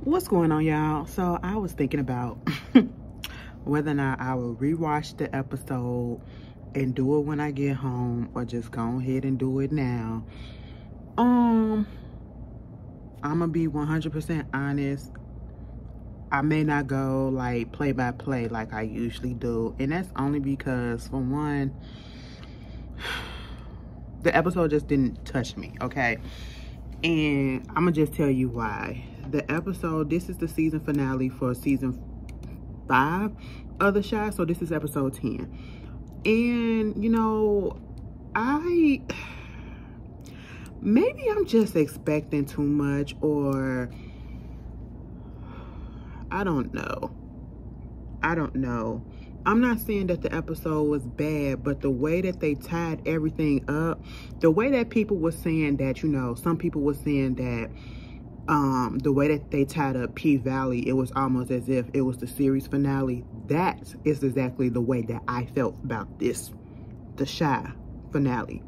What's going on, y'all? So I was thinking about whether or not I will rewatch the episode and do it when I get home, or just go ahead and do it now. I'm gonna be 100% honest. I may not go like play by play like I usually do, and that's only because, for one, the episode just didn't touch me, okay? And I'm gonna just tell you why. The episode, this is the season finale for season 5 of The Chi, so this is episode 10. And you know, maybe I'm just expecting too much, or I don't know. I'm not saying that the episode was bad, but the way that they tied everything up, the way that people were saying that, you know, some people were saying that the way that they tied up P-Valley, it was almost as if it was the series finale. That is exactly the way that I felt about this, The Chi finale.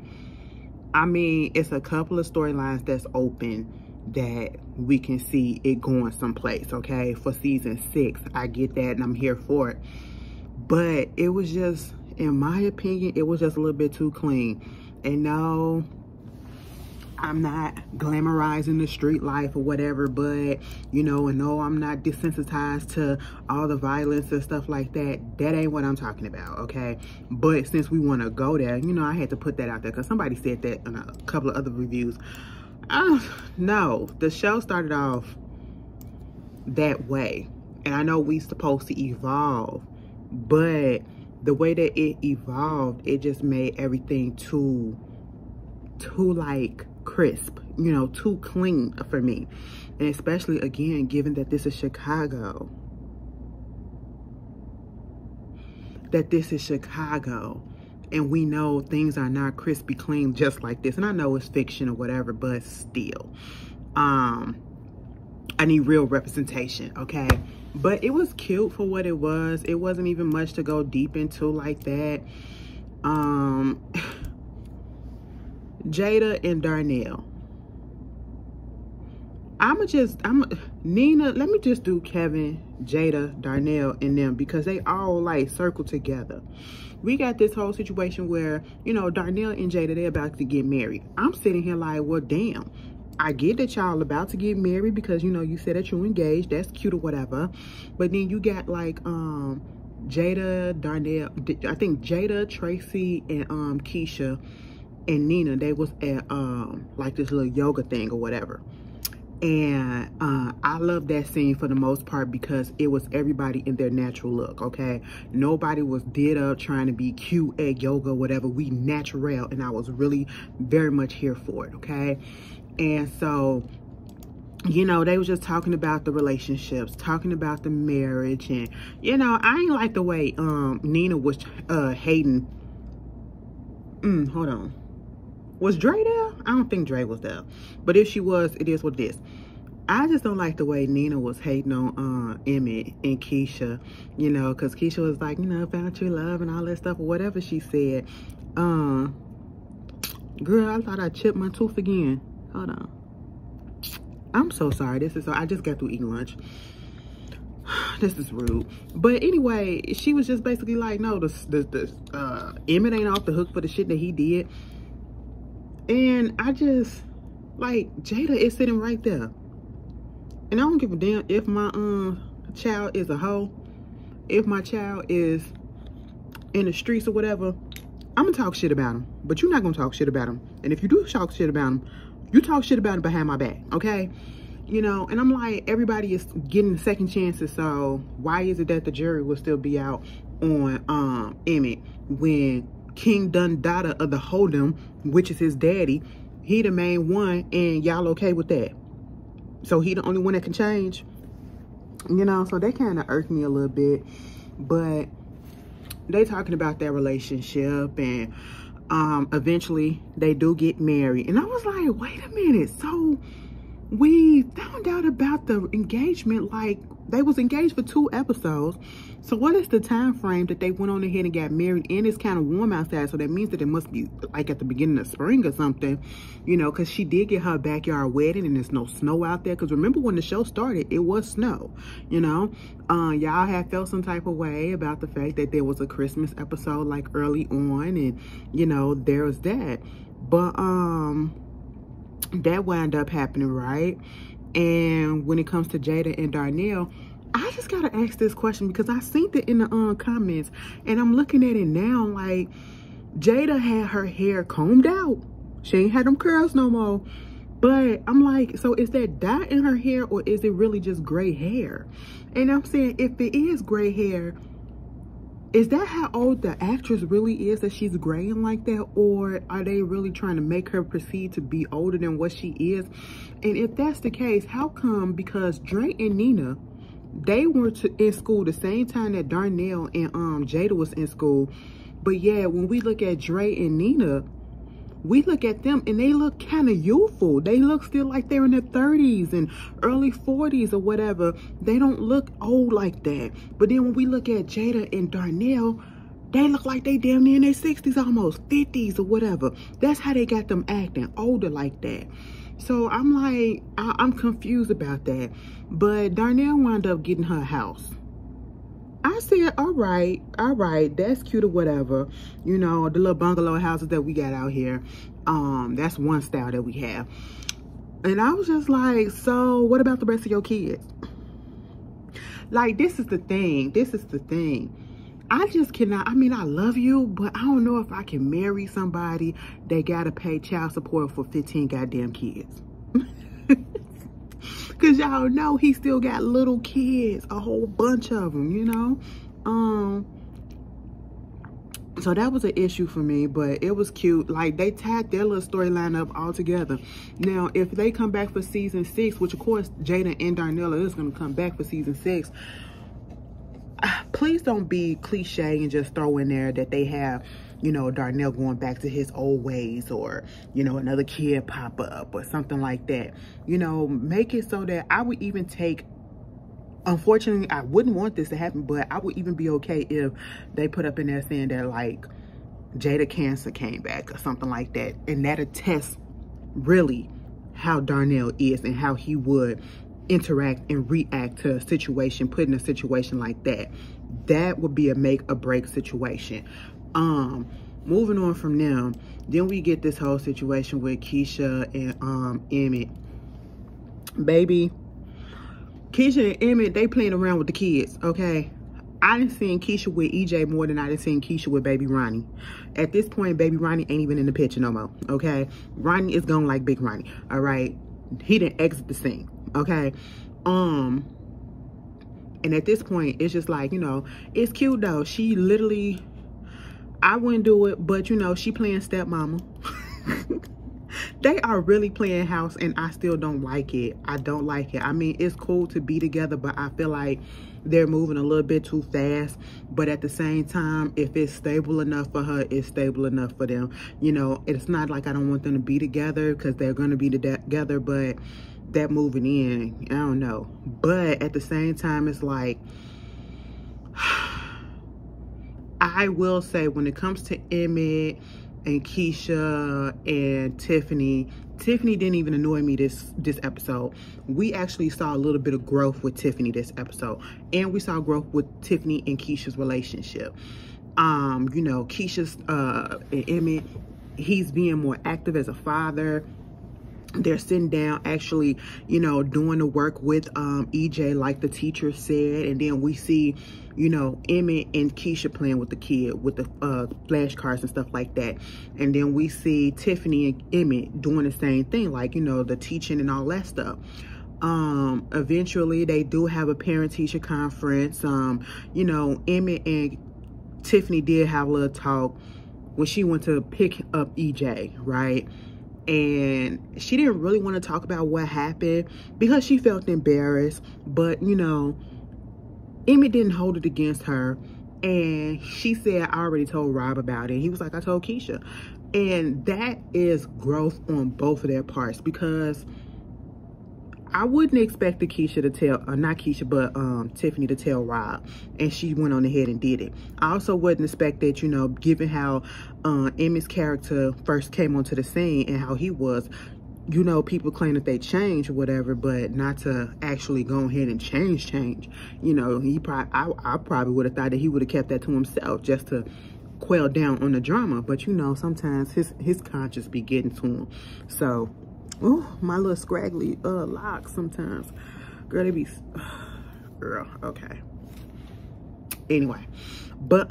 I mean, it's a couple of storylines that's open that we can see it going someplace, okay? For season 6, I get that and I'm here for it. But it was just, in my opinion, it was just a little bit too clean. And no, I'm not glamorizing the street life or whatever, but, you know, and no, I'm not desensitized to all the violence and stuff like that. That ain't what I'm talking about, okay? But since we want to go there, you know, I had to put that out there because somebody said that in a couple of other reviews. No, the show started off that way. And I know we supposed to evolve, but the way that it evolved, it just made everything too like crisp, you know, too clean for me. And especially, again, given that this is Chicago, and we know things are not crispy clean just like this. And I know it's fiction or whatever, but still, I need real representation, okay? But it was cute for what it was. It wasn't even much to go deep into like that. Jada and Darnell. Nina, let me just do Kevin, Jada, Darnell, and them, because they all like circle together. We got this whole situation where, you know, Darnell and Jada, they're about to get married. I'm sitting here like, well, damn. I get that y'all about to get married because, you know, you said that you engaged. That's cute or whatever. But then you got like Jada, Darnell, I think Jada, Tracy, and Keisha and Nina, they was at like this little yoga thing or whatever. And I love that scene for the most part because it was everybody in their natural look, okay? Nobody was did up trying to be cute at yoga, whatever. We natural, and I was really very much here for it, okay? And so, you know, they was just talking about the relationships, talking about the marriage, and, you know, I ain't like the way Nina was hating. Hold on. Was Dre there? I don't think Dre was there. But if she was, it is what it is. I just don't like the way Nina was hating on Emmett and Keisha, you know, because Keisha was like, you know, found true love and all that stuff, or whatever she said. Girl, I thought I chipped my tooth again. Hold on. I'm so sorry. I just got through eating lunch. This is rude. But anyway, she was just basically like, no, Emmett ain't off the hook for the shit that he did. And I just, like, Jada is sitting right there. And I don't give a damn if my child is a hoe, if my child is in the streets or whatever. I'm gonna talk shit about him, but you're not gonna talk shit about him. And if you do talk shit about him, you talk shit about him behind my back, okay? You know, and I'm like, everybody is getting second chances, so why is it that the jury will still be out on Emmett when King Dundada of the Hold'em, which is his daddy, he the main one, and y'all okay with that? So he the only one that can change, you know? So they kind of irked me a little bit, but they talking about their relationship, and eventually they do get married. And I was like, wait a minute, so we found out about the engagement, like they was engaged for 2 episodes. So what is the time frame that they went on ahead and got married? And it's kind of warm outside, so that means that it must be like at the beginning of spring or something, you know, because she did get her backyard wedding and there's no snow out there. Because remember when the show started, it was snow, you know. Y'all had felt some type of way about the fact that there was a Christmas episode like early on, and you know, there was that. But that wound up happening, right? And when it comes to Jada and Darnell, I just gotta ask this question because I seen it in the comments, and I'm looking at it now. Like, Jada had her hair combed out. She ain't had them curls no more. But I'm like, so is that dye in her hair, or is it really just gray hair? And I'm saying, if it is gray hair, is that how old the actress really is, that she's graying like that? Or are they really trying to make her perceive to be older than what she is? And if that's the case, how come? Because Dre and Nina, they were in school the same time that Darnell and Jada was in school. But yeah, when we look at Dre and Nina, we look at them and they look kind of youthful. They look still like they're in their 30s and early 40s or whatever. They don't look old like that. But then when we look at Jada and Darnell, they look like they damn near in their 60s, almost 50s or whatever. That's how they got them acting older like that. So I'm like, I'm confused about that. But Darnell wound up getting her house. I said, all right, that's cute or whatever. You know, the little bungalow houses that we got out here. That's one style that we have. And I was just like, so what about the rest of your kids? Like, this is the thing. I just cannot, I mean, I love you, but I don't know if I can marry somebody that gotta pay child support for 15 goddamn kids. Because y'all know he still got little kids, a whole bunch of them, you know. So that was an issue for me, but it was cute. Like, they tied their little storyline up all together. Now, if they come back for season 6, which of course Jada and Darnell is going to come back for season 6, please don't be cliche and just throw in there that they have, you know, Darnell going back to his old ways, or, you know, another kid pop up or something like that. You know, make it so that I would even take, unfortunately, I wouldn't want this to happen, but I would even be okay if they put up in there saying that, like, Jada Cancer came back or something like that. And that attests really how Darnell is and how he would interact and react to a situation, put in a situation like that. That would be a make or break situation. Moving on from them, then we get this whole situation with Keisha and Emmett. Baby, Keisha and Emmett, they playing around with the kids, okay? I done seen Keisha with EJ more than I done seen Keisha with baby Ronnie. At this point, baby Ronnie ain't even in the picture no more, okay? Ronnie is gone like Big Ronnie, all right? He didn't exit the scene, okay? And at this point, it's just like, you know, it's cute though. She literally, I wouldn't do it, but you know, she playing stepmama. They are really playing house, and I still don't like it. I don't like it. I mean, it's cool to be together, but I feel like they're moving a little bit too fast. But at the same time, if it's stable enough for her, it's stable enough for them. You know, it's not like I don't want them to be together, because they're going to be together, but that moving in, I don't know. But at the same time, it's like, I will say, when it comes to Emmett and Keisha and Tiffany didn't even annoy me this episode. We actually saw a little bit of growth with Tiffany this episode, and we saw growth with Tiffany and Keisha's relationship. You know, Keisha's and Emmett, he's being more active as a father. They're sitting down, actually, you know, doing the work with EJ, like the teacher said. And then we see, you know, Emmett and Keisha playing with the kid with the flashcards and stuff like that. And then we see Tiffany and Emmett doing the same thing, like, you know, the teaching and all that stuff. Eventually, they do have a parent-teacher conference. You know, Emmett and Tiffany did have a little talk when she went to pick up EJ, right? And she didn't really want to talk about what happened because she felt embarrassed. But, you know, Emmett didn't hold it against her. And she said, I already told Rob about it. He was like, I told Keisha. And that is growth on both of their parts, because I wouldn't expect the Keisha to tell, not Keisha, but Tiffany to tell Rob, and she went on ahead and did it. I also wouldn't expect that, you know, given how Emmett's character first came onto the scene and how he was, you know, people claim that they changed or whatever, but not to actually go ahead and change. You know, I probably would have thought that he would have kept that to himself just to quail down on the drama. But you know, sometimes his conscience be getting to him. So, oh, my little scraggly locks sometimes. Girl, they be, girl, okay. Anyway, but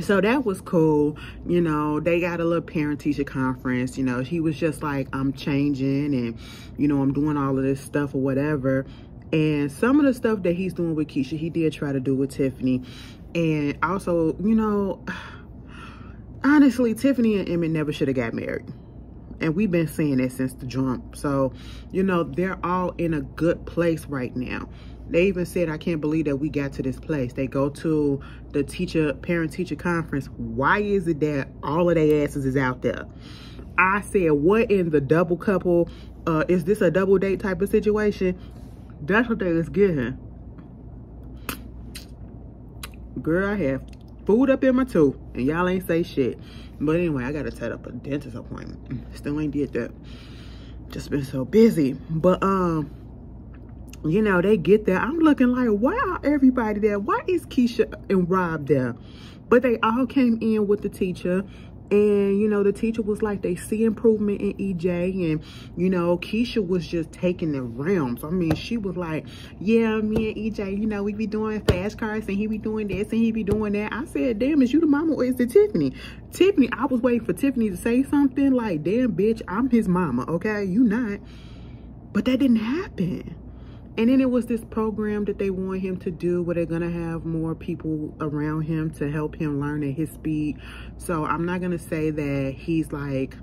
so that was cool. You know, they got a little parent-teacher conference. You know, he was just like, I'm changing and, you know, I'm doing all of this stuff or whatever. And some of the stuff that he's doing with Keisha, he did try to do with Tiffany. And also, you know, honestly, Tiffany and Emmett never should have got married. And we've been saying that since the jump. So, you know, they're all in a good place right now. They even said, I can't believe that we got to this place. They go to the parent-teacher conference. Why is it that all of their asses is out there? I said, what in the double couple? Is this a double date type of situation? That's what they was getting. Girl, I have food up in my tooth, and y'all ain't say shit. But anyway, I got to set up a dentist appointment. Still ain't did that. Just been so busy. But, you know, they get there. I'm looking like, why are everybody there? Why is Keisha and Rob there? But they all came in with the teacher. And, you know, the teacher was like, they see improvement in EJ. And, you know, Keisha was just taking the realms. I mean, she was like, yeah, me and EJ, you know, we be doing flashcards and he be doing this and he be doing that. I said, damn, is you the mama or is it Tiffany? Tiffany, I was waiting for Tiffany to say something like, damn, bitch, I'm his mama, okay? You not. But that didn't happen. And then it was this program that they want him to do where they're going to have more people around him to help him learn at his speed. So I'm not going to say that he's like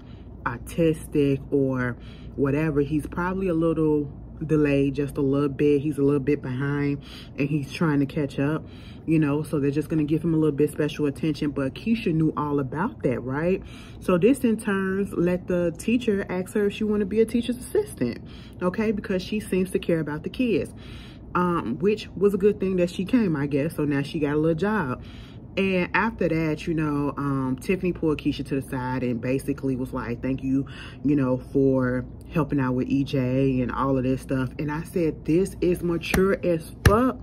autistic or whatever. He's probably a little delayed, just a little bit. He's a little bit behind and he's trying to catch up, you know, so they're just going to give him a little bit special attention. But Keisha knew all about that, right? So this in turn let the teacher ask her if she want to be a teacher's assistant, okay, because she seems to care about the kids, which was a good thing that she came, I guess. So now she got a little job. And after that, you know, Tiffany pulled Keisha to the side and basically was like, thank you, you know, for helping out with EJ and all of this stuff. And I said, this is mature as fuck.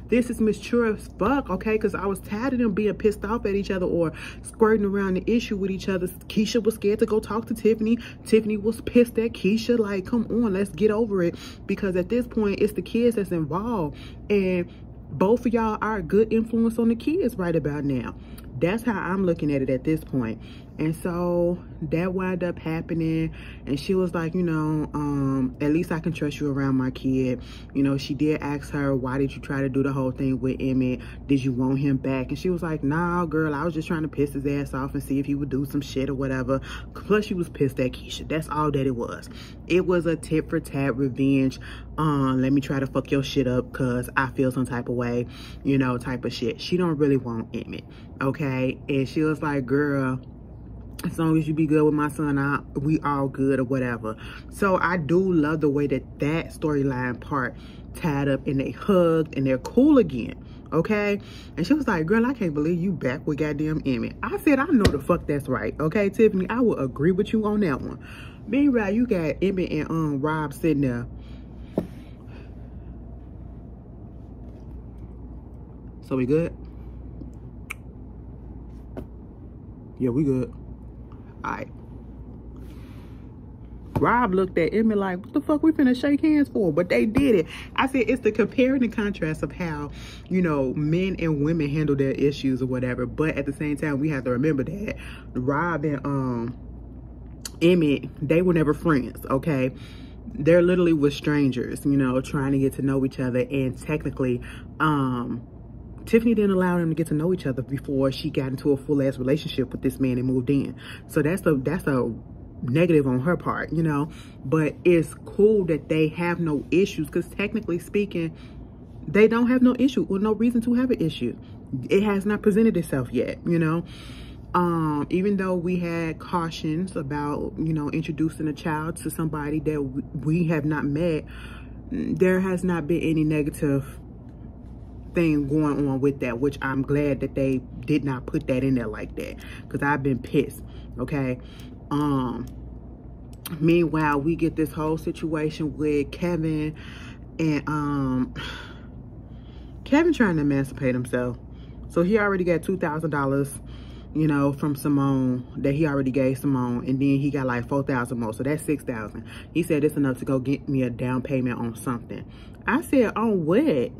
This is mature as fuck, okay? Because I was tired of them being pissed off at each other or squirting around the issue with each other. Keisha was scared to go talk to Tiffany. Tiffany was pissed at Keisha. Like, come on, let's get over it. Because at this point, it's the kids that's involved. And both of y'all are a good influence on the kids right about now. That's how I'm looking at it at this point. And so that wound up happening. And she was like, you know, at least I can trust you around my kid. You know, she did ask her, why did you try to do the whole thing with Emmett? Did you want him back? And she was like, nah, girl, I was just trying to piss his ass off and see if he would do some shit or whatever. Plus, she was pissed at Keisha. That's all that it was. It was a tit for tat revenge. Let me try to fuck your shit up because I feel some type of way, you know, type of shit. She don't really want Emmett, okay? And she was like, girl, as long as you be good with my son, we all good or whatever. So I do love the way that that storyline part tied up and they hugged and they're cool again, okay? And she was like, girl, I can't believe you back with goddamn Emmett. I said, I know the fuck that's right, okay, Tiffany? I will agree with you on that one. Meanwhile, you got Emmett and Rob sitting there. So we good? Yeah, we good. All right. Rob looked at Emmett like, what the fuck we finna shake hands for? But they did it. I said it's the compare and contrast of how, you know, men and women handle their issues or whatever. But at the same time, we have to remember that Rob and Emmett, they were never friends, okay? They're literally with strangers, you know, trying to get to know each other. And technically, Tiffany didn't allow them to get to know each other before she got into a full-ass relationship with this man and moved in. So that's a negative on her part, you know. But it's cool that they have no issues because technically speaking, they don't have no issue or no reason to have an issue. It has not presented itself yet, you know. Even though we had cautions about, you know, introducing a child to somebody that we have not met, there has not been any negative thing going on with that, which I'm glad that they did not put that in there like that, because I've been pissed. Okay. Meanwhile, we get this whole situation with Kevin, and Kevin trying to emancipate himself. So he already got $2,000, you know, from Simone that he already gave Simone, and then he got like 4,000 more, so that's 6,000. He said it's enough to go get me a down payment on something. I said, on what?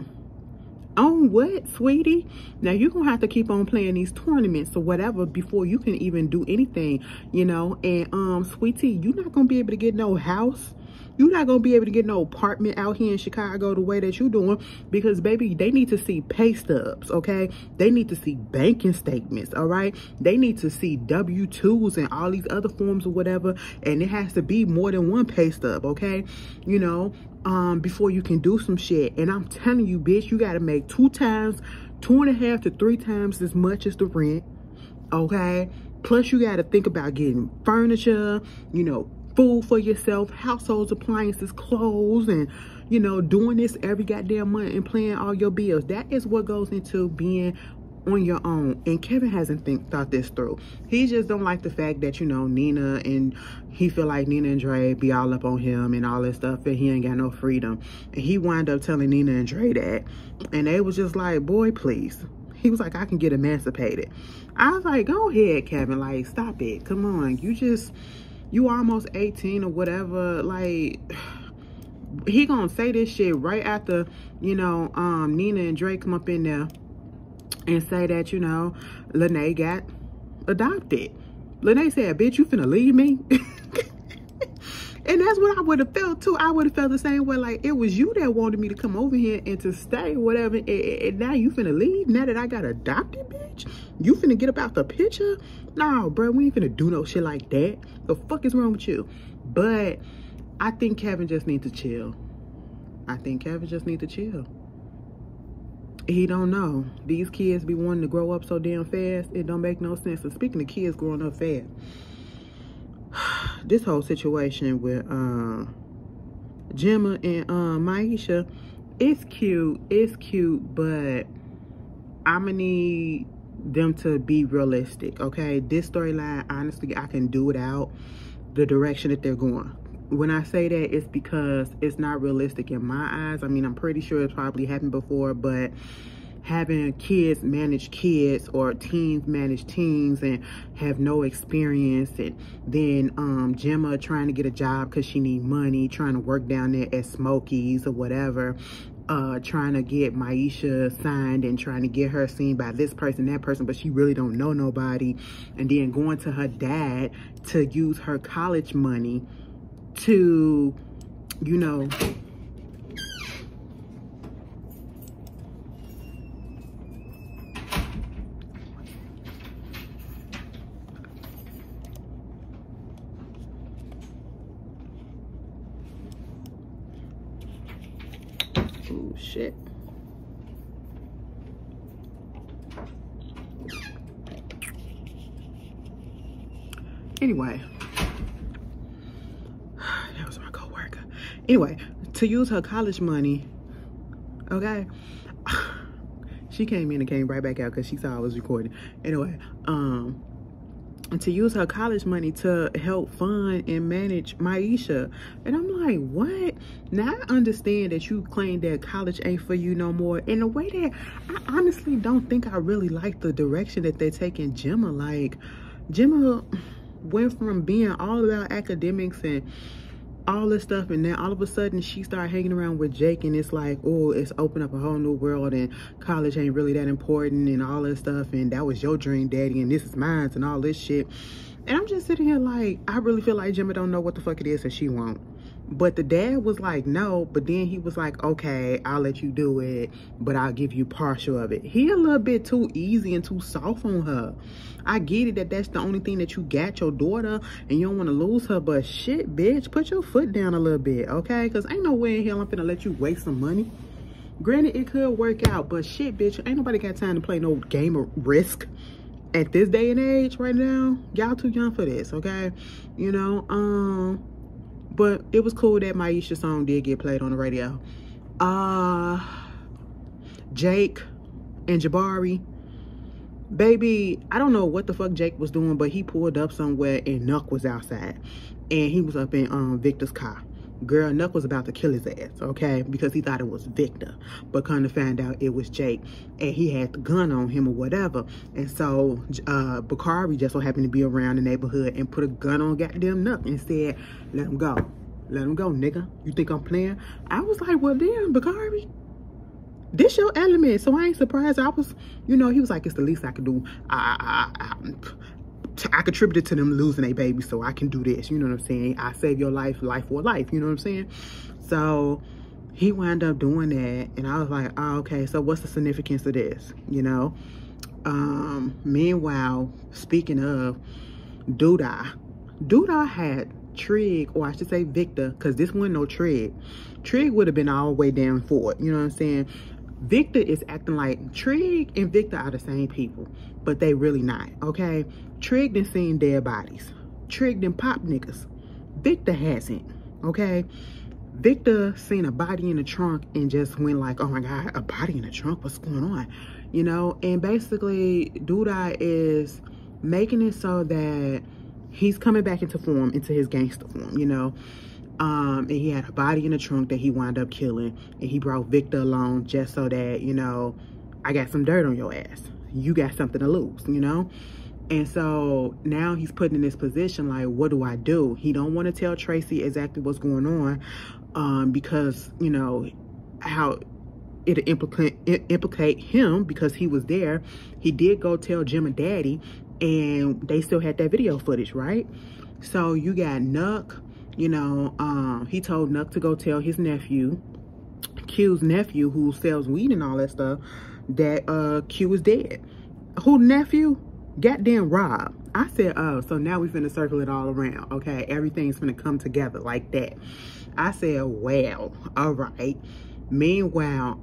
On what, sweetie? Now you're gonna have to keep on playing these tournaments or whatever before you can even do anything, you know. And sweetie, you're not gonna be able to get no house. You're not gonna be able to get no apartment out here in Chicago the way that you're doing, because baby, they need to see pay stubs, okay? They need to see banking statements, all right? They need to see W-2s and all these other forms or whatever, and it has to be more than one pay stub, okay? You know, before you can do some shit. And I'm telling you, bitch, you gotta make 2.5 to 3 times as much as the rent, okay? Plus you gotta think about getting furniture, you know, food for yourself, household appliances, clothes, and, you know, doing this every goddamn month and paying all your bills. That is what goes into being on your own. And Kevin hasn't thought this through. He just don't like the fact that, you know, Nina, and he feel like Nina and Dre be all up on him and all that stuff, and he ain't got no freedom. And he wound up telling Nina and Dre that, and they was just like, boy, please. He was like, I can get emancipated. I was like, go ahead, Kevin, like, stop it. Come on, you almost 18 or whatever. Like, he gonna say this shit right after, you know, Nina and Drake come up in there and say that, you know, Lene got adopted. Lene said, bitch, you finna leave me? And that's what I would have felt too. I would have felt the same way. Like, it was you that wanted me to come over here and to stay, whatever. And now you finna leave? Now that I got adopted, bitch? You finna get up out the picture? No, bro, we ain't finna do no shit like that. The fuck is wrong with you? But I think Kevin just needs to chill. I think Kevin just needs to chill. He don't know. These kids be wanting to grow up so damn fast. It don't make no sense. And speaking of kids growing up fast, this whole situation with Gemma and Maisha, it's cute, but I'ma need them to be realistic, okay? This storyline, honestly, I can do without the direction that they're going. When I say that, it's because it's not realistic in my eyes. I mean, I'm pretty sure it's probably happened before, but having kids manage kids or teens manage teens and have no experience, and then Gemma trying to get a job because she need money, trying to work down there at Smokies or whatever, trying to get Maisha signed and trying to get her seen by this person, that person, but she really don't know nobody, and then going to her dad to use her college money to, you know, oh shit. Anyway, that was my coworker. Anyway, to use her college money, okay? She came in and came right back out because she saw I was recording. Anyway, to use her college money to help fund and manage Maisha. And I'm like, what? Now I understand that you claim that college ain't for you no more. In a way that I honestly don't think I really like the direction that they're taking Gemma. Like, Gemma went from being all about academics and all this stuff, and then all of a sudden she started hanging around with Jake, and it's like, oh, it's opened up a whole new world, and college ain't really that important and all this stuff, and that was your dream, daddy, and this is mine, and all this shit. And I'm just sitting here like, I really feel like Gemma don't know what the fuck it is that she won't. But the dad was like, no, but then he was like, okay, I'll let you do it, but I'll give you partial of it. He a little bit too easy and too soft on her. I get it that that's the only thing that you got, your daughter, and you don't want to lose her, but shit, bitch, put your foot down a little bit, okay? Because ain't no way in hell I'm finna let you waste some money. Granted, it could work out, but shit, bitch, ain't nobody got time to play no game of Risk. at this day and age right now, y'all too young for this, okay? You know, but it was cool that Maisha song did get played on the radio. Jake and Jabari, baby, I don't know what the fuck Jake was doing, but he pulled up somewhere and Nuck was outside, and he was up in Victor's car. Girl, Nuck was about to kill his ass, okay, because he thought it was Victor, but come to find out it was Jake, and he had the gun on him or whatever. And so Bakari just so happened to be around the neighborhood and put a gun on goddamn Nuck and said, let him go, nigga. You think I'm playing? I was like, well damn, Bakari, this your element, so I ain't surprised. I was, you know, he was like, it's the least I could do. I contributed to them losing a baby, so I can do this. You know what I'm saying? I save your life, life for life. You know what I'm saying? So he wound up doing that, and I was like, oh, okay, so what's the significance of this? You know? Meanwhile, speaking of Douda had Trig, or I should say Victor, because this wasn't no Trig. Trig would have been all the way down for it. You know what I'm saying? Victor is acting like Trig and Victor are the same people, but they really not, okay? Trig done seen dead bodies. Trig done pop niggas. Victor hasn't, okay? Victor seen a body in the trunk and just went like, oh my God, a body in the trunk, what's going on? You know, and basically Douda is making it so that he's coming back into form, into his gangster form, you know? And he had a body in the trunk that he wound up killing, and he brought Victor along just so that, you know, I got some dirt on your ass. You got something to lose, you know? And so now he's put in this position like, what do I do? He don't want to tell Tracy exactly what's going on, because, you know, how it'll implicate him because he was there. He did go tell Jim and Daddy, and they still had that video footage, right? So you got Nuck. You know, he told Nuck to go tell his nephew, Q's nephew, who sells weed and all that stuff, that Q is dead. Who nephew? Goddamn Rob. I said, oh, so now we finna circle it all around, okay? Everything's finna come together like that. I said, well, all right. Meanwhile,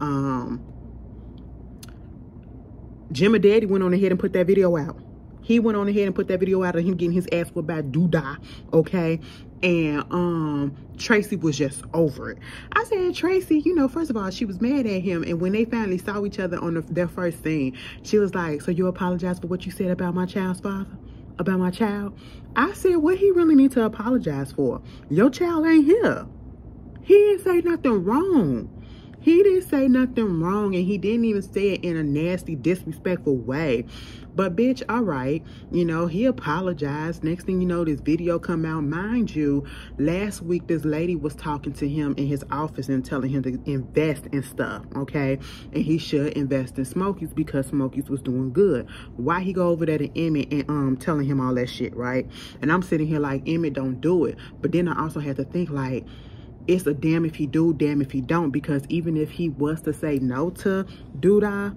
Jim and Daddy went on ahead and put that video out. He went on ahead and put that video out of him getting his ass whipped by Douda, okay? And Tracy was just over it. I said, Tracy, you know, first of all, she was mad at him, and when they finally saw each other on their first scene, she was like, so you apologize for what you said about my child's father? About my child? I said, what he really need to apologize for? Your child ain't here. He didn't say nothing wrong. He didn't say nothing wrong, and he didn't even say it in a nasty, disrespectful way. But bitch, all right, you know, he apologized. Next thing you know, this video come out. Mind you, last week this lady was talking to him in his office and telling him to invest in stuff, okay? And he should invest in Smokey's because Smokey's was doing good. Why he go over there to Emmett and telling him all that shit, right? And I'm sitting here like, Emmett, don't do it. But then I also had to think like, it's a damn if he do, damn if he don't, because even if he was to say no to Douda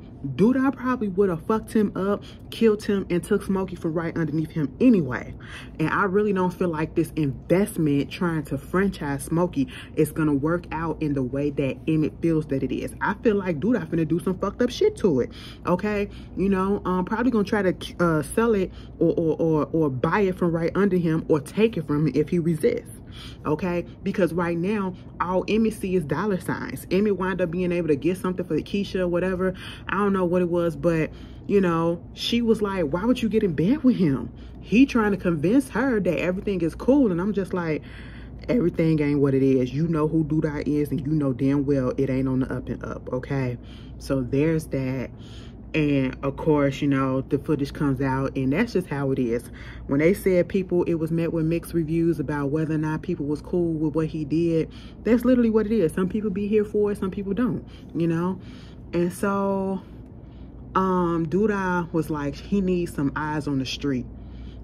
probably would have fucked him up, killed him, and took Smokey from right underneath him anyway. And I really don't feel like this investment trying to franchise Smokey is gonna work out in the way that Emmett feels that it is. I feel like Douda finna do some fucked up shit to it, okay? You know, probably gonna try to sell it or buy it from right under him or take it from him if he resists. Okay, because right now all Emmett see is dollar signs. Emmett wind up being able to get something for Keisha or whatever. I don't know what it was, but you know, she was like, why would you get in bed with him? He trying to convince her that everything is cool, and I'm just like, everything ain't what it is. You know who Douda is, and you know damn well it ain't on the up and up, okay? So there's that. And of course, you know, the footage comes out, and that's just how it is. When they said people, it was met with mixed reviews about whether or not people was cool with what he did. That's literally what it is. Some people be here for it, some people don't, you know? And so, Douda was like, he needs some eyes on the street.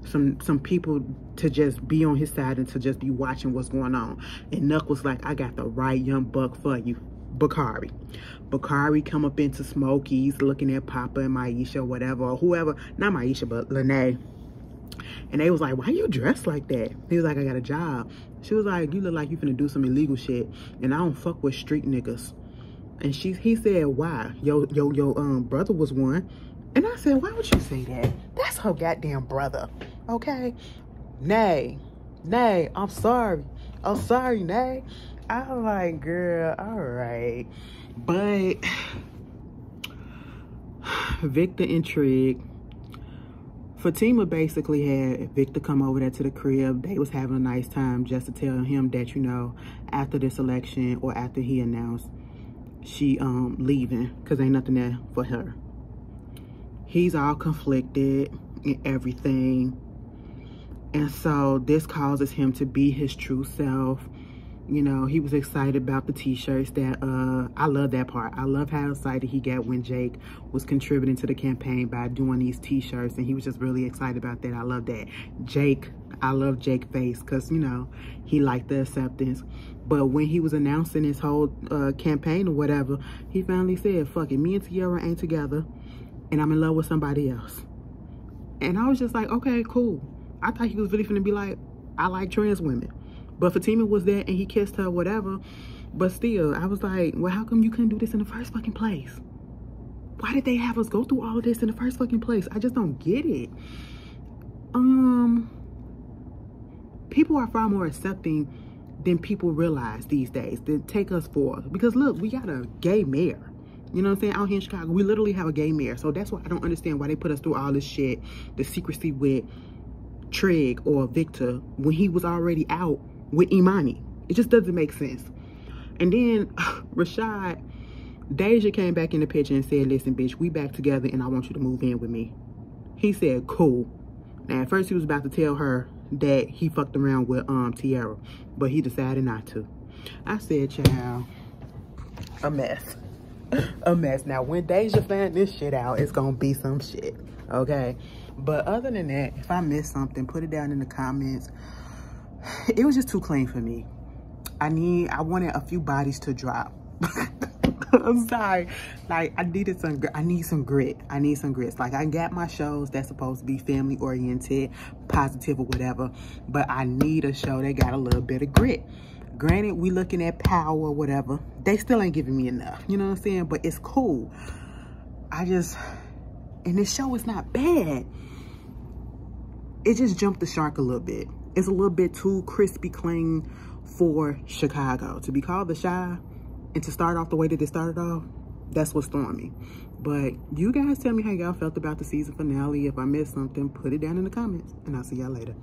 Some people to just be on his side and to just be watching what's going on. And Nuck was like, I got the right young buck for you. Bakari come up into Smokey's looking at Papa and Maisha or whatever, or whoever, not Maisha, but Lene. And they was like, why you dressed like that? He was like, I got a job. She was like, you look like you finna do some illegal shit, and I don't fuck with street niggas. And he said, why? Your brother was one. And I said, why would you say that? That's her goddamn brother, okay? Nay, I'm sorry. I'm sorry, Nay. I was like, girl, all right. But Victor and Trig, Fatima basically had Victor come over there to the crib. They was having a nice time just to tell him that, you know, after this election or after he announced she leaving because ain't nothing there for her. He's all conflicted and everything. And so this causes him to be his true self. You know, he was excited about the t-shirts that, I love that part. I love how excited he got when Jake was contributing to the campaign by doing these t-shirts. And he was just really excited about that. I love that. I love Jake face because, you know, he liked the acceptance. But when he was announcing his whole campaign or whatever, he finally said, fuck it, me and Tierra ain't together and I'm in love with somebody else. And I was just like, okay, cool. I thought he was really finna be like, I like trans women. But Fatima was there and he kissed her, whatever. But still, I was like, well, how come you couldn't do this in the first fucking place? Why did they have us go through all of this in the first fucking place? I just don't get it. People are far more accepting than people realize these days. They take us for. Because look, we got a gay mayor. You know what I'm saying? Out here in Chicago, we literally have a gay mayor. So that's why I don't understand why they put us through all this shit. The secrecy with Trig or Victor when he was already out with Imani. It just doesn't make sense. And then Rashad, Deja came back in the picture and said, listen, bitch, we back together and I want you to move in with me. He said, cool. Now, at first he was about to tell her that he fucked around with Tierra, but he decided not to. I said, child, a mess. A mess. Now, when Deja find this shit out, it's gonna be some shit, okay? But other than that, if I missed something, put it down in the comments. It was just too clean for me. I wanted a few bodies to drop. I'm sorry. Like, I need some grit. I need some grits. Like, I got my shows that's supposed to be family oriented, positive or whatever, but I need a show that got a little bit of grit. Granted, we looking at Power or whatever. They still ain't giving me enough. You know what I'm saying? But it's cool. And this show is not bad. It just jumped the shark a little bit. It's a little bit too crispy clean for Chicago. To be called The Chi and to start off the way that it started off, that's what's throwing me. But you guys tell me how y'all felt about the season finale. If I missed something, put it down in the comments. And I'll see y'all later.